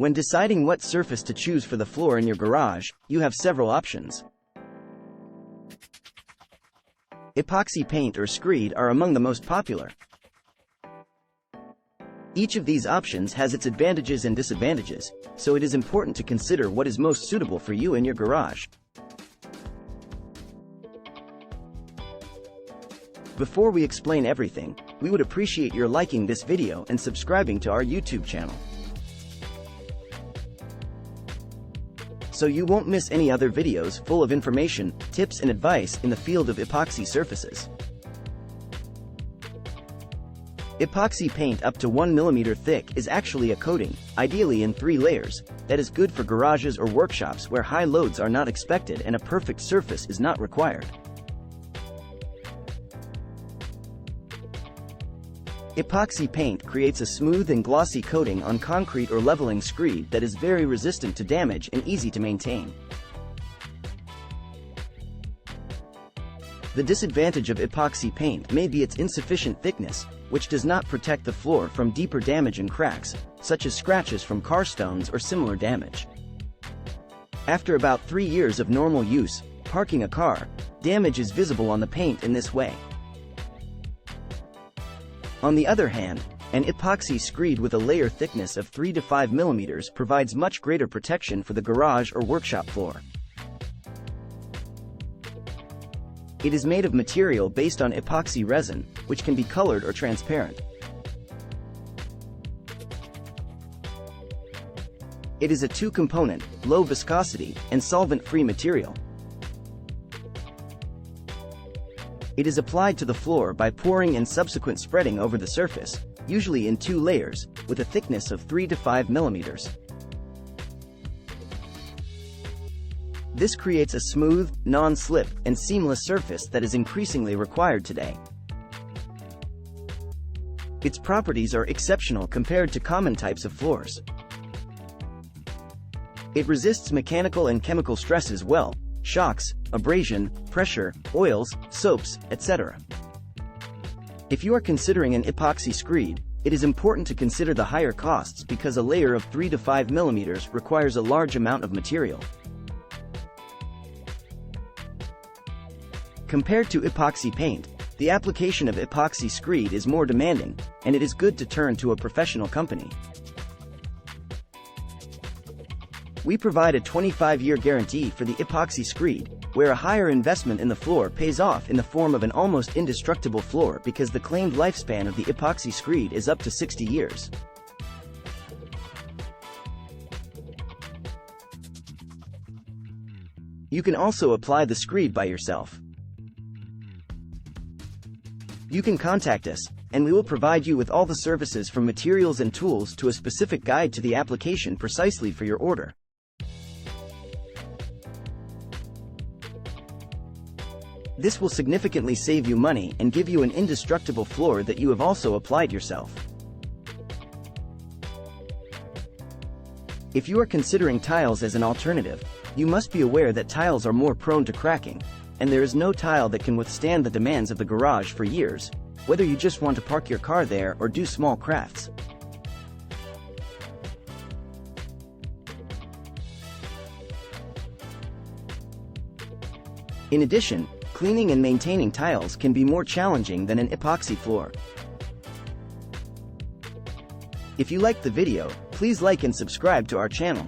When deciding what surface to choose for the floor in your garage, you have several options. Epoxy paint or screed are among the most popular. Each of these options has its advantages and disadvantages, so it is important to consider what is most suitable for you in your garage. Before we explain everything, we would appreciate your liking this video and subscribing to our YouTube channel, so you won't miss any other videos full of information, tips and advice in the field of epoxy surfaces. Epoxy paint up to 1 mm thick is actually a coating, ideally in 3 layers, that is good for garages or workshops where high loads are not expected and a perfect surface is not required. Epoxy paint creates a smooth and glossy coating on concrete or leveling screed that is very resistant to damage and easy to maintain. The disadvantage of epoxy paint may be its insufficient thickness, which does not protect the floor from deeper damage and cracks, such as scratches from car stones or similar damage. After about 3 years of normal use, parking a car, damage is visible on the paint in this way. On the other hand, an epoxy screed with a layer thickness of 3 to 5 mm provides much greater protection for the garage or workshop floor. It is made of material based on epoxy resin, which can be colored or transparent. It is a 2-component, low viscosity, and solvent-free material. It is applied to the floor by pouring and subsequent spreading over the surface, usually in 2 layers, with a thickness of 3 to 5 mm. This creates a smooth, non-slip, and seamless surface that is increasingly required today. Its properties are exceptional compared to common types of floors. It resists mechanical and chemical stresses well, shocks, abrasion, pressure, oils, soaps, etc. If you are considering an epoxy screed, it is important to consider the higher costs because a layer of 3 to 5 mm requires a large amount of material. Compared to epoxy paint, the application of epoxy screed is more demanding, and it is good to turn to a professional company. We provide a 25-year guarantee for the epoxy screed, where a higher investment in the floor pays off in the form of an almost indestructible floor because the claimed lifespan of the epoxy screed is up to 60 years. You can also apply the screed by yourself. You can contact us, and we will provide you with all the services from materials and tools to a specific guide to the application precisely for your order. This will significantly save you money and give you an indestructible floor that you have also applied yourself. If you are considering tiles as an alternative, you must be aware that tiles are more prone to cracking, and there is no tile that can withstand the demands of the garage for years, whether you just want to park your car there or do small crafts. In addition, cleaning and maintaining tiles can be more challenging than an epoxy floor. If you liked the video, please like and subscribe to our channel.